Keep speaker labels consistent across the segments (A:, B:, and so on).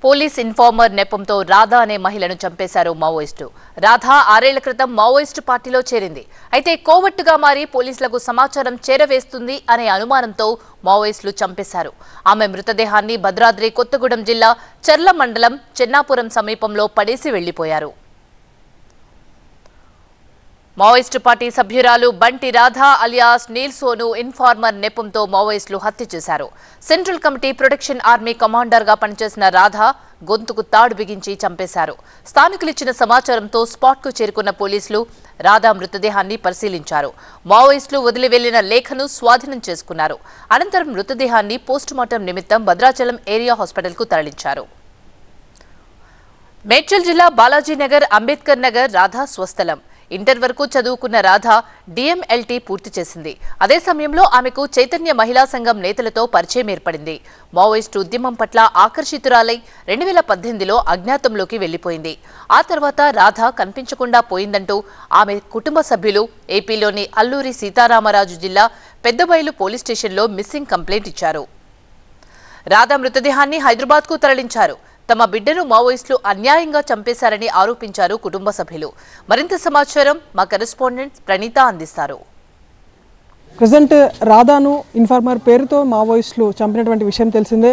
A: Police informer నెపంతో రాధా అనే మహిళను చంపేశారు మావోయిస్టు. రాధా 6 ఏళ్ల క్రితం మావోయిస్టు పార్టీలో చేరింది. అయితే కోవట్టుగా మారి పోలీసులకు సమాచారం చేరవేస్తుంది అనే అనుమానంతో మావోయిస్టులు చంపేశారు. ఆమె మృతదేహాన్ని భద్రాద్రి కొత్తగూడెం జిల్లా చర్ల మండలం చెన్నాపురం సమీపంలో పడేసి వెళ్లిపోయారు. మావోయిస్టు పార్టీ సభ్యురాలు బంటి రాధా అలియాస్ నీల్సోను ఇన్ఫార్మర్ నెపంతో మావోయిస్టులు హత్య చేశారు. Central committee protection army commander గా పనిచేసిన రాధా గొంతుకు తాడు బిగించి చంపేశారు. స్థానికులిచ్చిన సమాచారంతో స్పాట్ కు చేరుకున్న పోలీసులు రాధా మృతదేహాన్ని పరిశీలించారు. మావోయిస్టులు వదిలి వెళ్లిన లేఖను స్వాధీనం చేసుకున్నారు. అనంతరం మృతదేహాన్ని పోస్టుమార్టం నిమిత్తం భద్రాచలం ఏరియా హాస్పిటల్ కు తరలించారు. మేడ్చల్ జిల్లా బాలాజీనగర్ అంబేద్కర్ నగర్ రాధా స్వస్థలం. ఇంటర్ వరకు చదువుకున్న రాధా డిఎంఎల్టీ పూర్తి చేసింది. అదే సమయంలో ఆమెకు చైతన్య మహిళా సంఘం నేతలతో పరిచయం ఏర్పడింది. మావోయిస్టు ఉద్యమం పట్ల ఆకర్షితురాలై 2018లో అజ్ఞాతంలోకి వెళ్లిపోయింది. ఆ తర్వాత రాధా కనిపించకుండా పోయిందంటూ ఆమె కుటుంబ సభ్యులు ఏపీలోని అల్లూరి సీతారామరాజు జిల్లా పెద్దబయలు పోలీస్ స్టేషన్లో మిస్సింగ్ కంప్లైంట్ ఇచ్చారు. రాధా మృతదేహాన్ని హైదరాబాద్కు తరలించారు. తమ బిడ్డను మావోయిస్టులు అన్యాయంగా చంపేశారని ఆరోపించారు కుటుంబ సభ్యులు. మరింత సమాచారం మా కరెస్పాండెంట్ ప్రణీత అందిస్తారు.
B: ప్రెజెంట్ రాధాను ఇన్ఫార్మర్ పేరుతో మావోయిస్టులు చంపినటువంటి విషయం తెలిసిందే.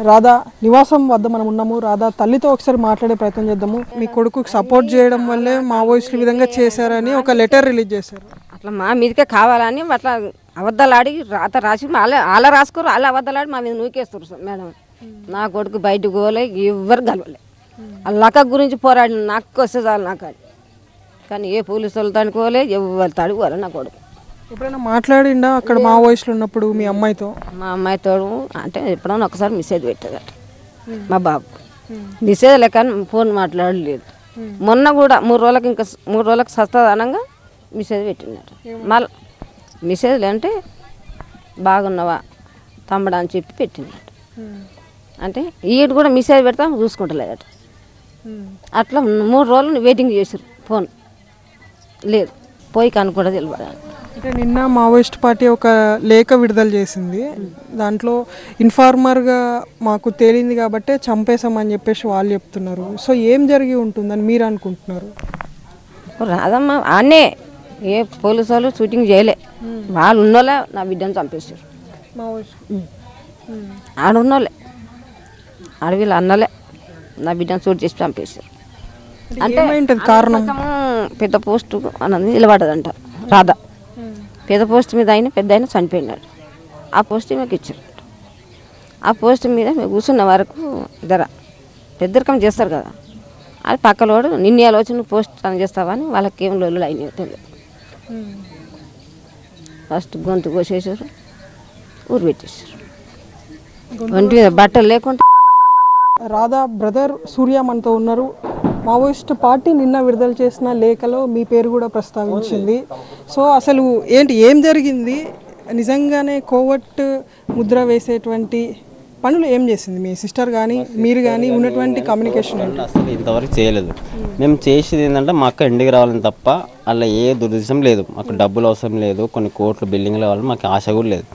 B: రాధా నివాసం వద్ద మనం ఉన్నాము. రాధా తల్లితో ఒకసారి మాట్లాడే ప్రయత్నం చేద్దాము. మీ కొడుకుకి సపోర్ట్ చేయడం వల్లే మావోయిస్టులు విధంగా చేశారని ఒక లెటర్ రిలీజ్ చేశారు.
C: అట్లా మా మీదకే కావాలని అట్లా అబద్ధాలు ఆడి రాసి వాళ్ళ రాసుకోరు, వాళ్ళ అబద్ధాలు ఆడి మా మీద నూకేస్తారు మేడం. నా కొడుకు బయటకు పోలే, ఎవ్వరు కలవలే. ఆ లక గురించి పోరాడి నాకు వస్తే చాలు నాకు అది. కానీ ఏ పోలీసు వాళ్ళు తడుకోలే, ఎవరు తడుకోలే నా కొడుకు.
B: ఎప్పుడైనా మాట్లాడిండా అక్కడ మావోయిస్టులు ఉన్నప్పుడు మీ అమ్మాయితో?
C: మా అమ్మాయితో అంటే ఎప్పుడైనా ఒకసారి మెసేజ్ పెట్టేదట మా బాబు. మెసేజ్ లేక ఫోన్ మాట్లాడలేదు. మొన్న కూడా 3 రోజులకు సస్తుంది అనగా మెసేజ్ పెట్టినారు. మళ్ళీ మెసేజ్లు అంటే బాగున్నావా తమ్ముడా అని చెప్పి పెట్టినాడు. అంటే ఈడు కూడా మెసేజ్ పెడతా చూసుకుంటలేదట. అట్లా 3 రోజులు వెయిటింగ్ చేసారు. ఫోన్ లేదు, పోయి కనుక్കൂడా తెలియదు.
B: అంటే నిన్న మావోయిస్ట్ పార్టీ ఒక లేఖ విడుదల చేసింది. దాంట్లో ఇన్ఫార్మర్గా మాకు తేలింది కాబట్టి చంపేశామని చెప్పేసి వాళ్ళు చెప్తున్నారు. సో ఏం జరిగి ఉంటుందని మీరు అనుకుంటున్నారు?
C: రాదమ్మా అన్నే ఏ పోలీసు వాళ్ళు షూటింగ్ చేయలే, వాళ్ళు ఉన్నోళ్ళే నా బిడ్డను చంపేశారు. ఆడున్నోళ్ళే అడవిలో అన్నలే నా బిడ్డను షూట్ చేసి చంపేశారు. అంటే
B: కారణం
C: పెద్ద పోస్టు అన్నది నిలబడదంట. రాధా పెద్ద పోస్ట్ మీద పెద్ద అయినా చనిపోయినాడు. ఆ పోస్ట్ మాకు ఇచ్చారు. ఆ పోస్ట్ మీద మేము కూర్చున్న వరకు పెద్దరికం చేస్తారు కదా, అది పక్కలోడు నిన్న ఆలోచన పోస్ట్ అని చేస్తావని వాళ్ళకి ఏం లోలు అయినాయి తెలియదు. ఫస్ట్ గొంతు కోసేసారు, ఊరు పెట్టేశారు. ఒంటి మీద బట్టలు లేకుండా.
B: రాధా బ్రదర్ సూర్య మనతో ఉన్నారు. మావోయిస్ట్ పార్టీ నిన్న విడుదల చేసిన లేఖలో మీ పేరు కూడా ప్రస్తావించింది. సో అసలు ఏం జరిగింది? నిజంగానే కోవట్ ముద్ర వేసేటువంటి పనులు ఏం చేసింది మీ సిస్టర్ కానీ మీరు కానీ? ఉన్నటువంటి కమ్యూనికేషన్
D: అసలు ఇంతవరకు చేయలేదు. మేము చేసేది ఏంటంటే మా అక్క ఇంటికి రావాలని తప్ప అలా ఏ దురుద్దేశం లేదు. మాకు డబ్బులు అవసరం లేదు, కొన్ని కోట్లు బిల్డింగ్లు కావాలి, మాకు ఆశ కూడా లేదు.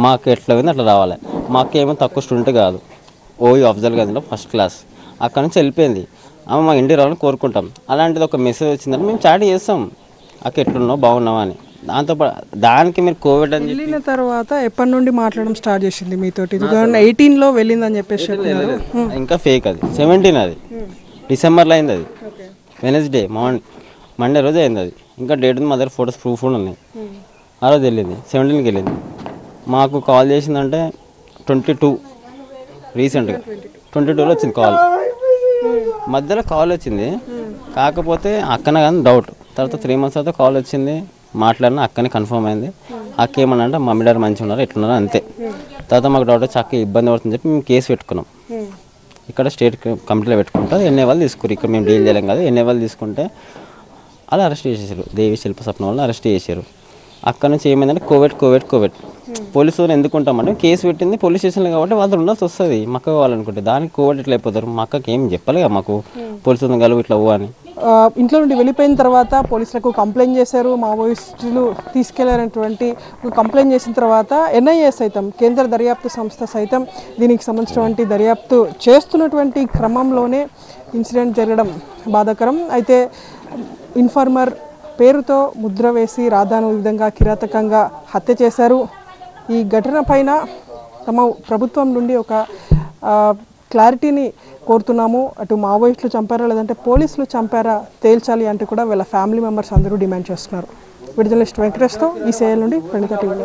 D: మాకు ఎట్లా ఉంది అట్లా రావాలి. మా అక్క ఏమో తక్కువ స్టూడెంట్ కాదు, ఓయి అఫ్జల్ గదిలో ఫస్ట్ క్లాస్. అక్కడ నుంచి వెళ్ళిపోయింది. ఆమె మా ఇంటికి రావాలని కోరుకుంటాం. అలాంటిది ఒక మెసేజ్ వచ్చిందంటే మేము చాట్ చేస్తాం, అక్క ఎట్లున్నావు బాగున్నావా అని. దానికి మీరు కోవిడ్ అని
B: వెళ్ళిన తర్వాత ఎప్పటి నుండి మాట్లాడడం స్టార్ట్ చేసింది మీతో? 2018లో వెళ్ళిందని చెప్పేసి.
D: ఇంకా ఫేక్ అది. 17 అది డిసెంబర్లో అయింది. అది వెనస్డే మండే రోజు అయింది. అది ఇంకా డేట్ ఉంది, మా దగ్గర ఫొటోస్ ప్రూఫ్ కూడా ఉన్నాయి. ఆ రోజు వెళ్ళింది, 17కి వెళ్ళింది. మాకు కాల్ చేసిందంటే 22 రీసెంట్గా 22లో వచ్చింది కాల్. మధ్యలో కాల్ వచ్చింది, కాకపోతే అక్కన కానీ డౌట్. తర్వాత 3 months తర్వాత కాల్ వచ్చింది, మాట్లాడినా అక్కనే కన్ఫర్మ్ అయింది. అక్క ఏమన్నా అంటే మమ్మీ డాడీ మంచిగా ఉన్నారు, ఎట్లున్నారు అంతే. తర్వాత మాకు డౌట్ వచ్చి అక్క ఇబ్బంది పడుతుందని చెప్పి మేము కేసు పెట్టుకున్నాం. ఇక్కడ స్టేట్ కమిటీలో పెట్టుకుంటారు. ఎన్ఏ వాళ్ళు తీసుకురు, ఇక్కడ మేము డీల్ చేయలేం కదా. ఎన్ఏ వాళ్ళు తీసుకుంటే అలా అరెస్ట్ చేసేసారు. దేవి శిల్ప సప్న వాళ్ళని అరెస్ట్ చేశారు. అక్కడ నుంచి ఏమైందంటే కోవిడ్ పోలీసు వాళ్ళు ఎందుకు ఉంటామంటే కేసు పెట్టింది పోలీస్ స్టేషన్లో కాబట్టి వాళ్ళు ఉండాల్సి వస్తుంది. మక్క కావాలనుకుంటే దానికి కోవిడ్ ఎట్లా అయిపోతారు? మా అక్కకి ఏం చెప్పలేగా మాకు పోలీసు కలువు ఇట్లా అని.
B: ఇంట్లో నుండి వెళ్ళిపోయిన తర్వాత పోలీసులకు కంప్లైంట్ చేశారు. మావోయిస్టులు తీసుకెళ్లారనేటువంటి కంప్లైంట్ చేసిన తర్వాత NIA సైతం కేంద్ర దర్యాప్తు సంస్థ సైతం దీనికి సంబంధించినటువంటి దర్యాప్తు చేస్తున్నటువంటి క్రమంలోనే ఇన్సిడెంట్ జరగడం బాధాకరం. అయితే ఇన్ఫార్మర్ పేరుతో ముద్ర వేసి రాధాను ఈ విధంగా కిరాతకంగా హత్య చేశారు. ఈ ఘటన పైన తమ ప్రభుత్వం నుండి ఒక క్లారిటీని కోరుతున్నాము. అటు మావోయిస్టులు చంపారా లేదంటే పోలీసులు చంపారా తేల్చాలి అంటే కూడా వీళ్ళ ఫ్యామిలీ మెంబర్స్ అందరూ డిమాండ్ చేస్తున్నారు. విడుదల జర్నలిస్ట్ వెంకటేష్తో ఈ సేయల్ నుండి ప్రణిత టీవీ.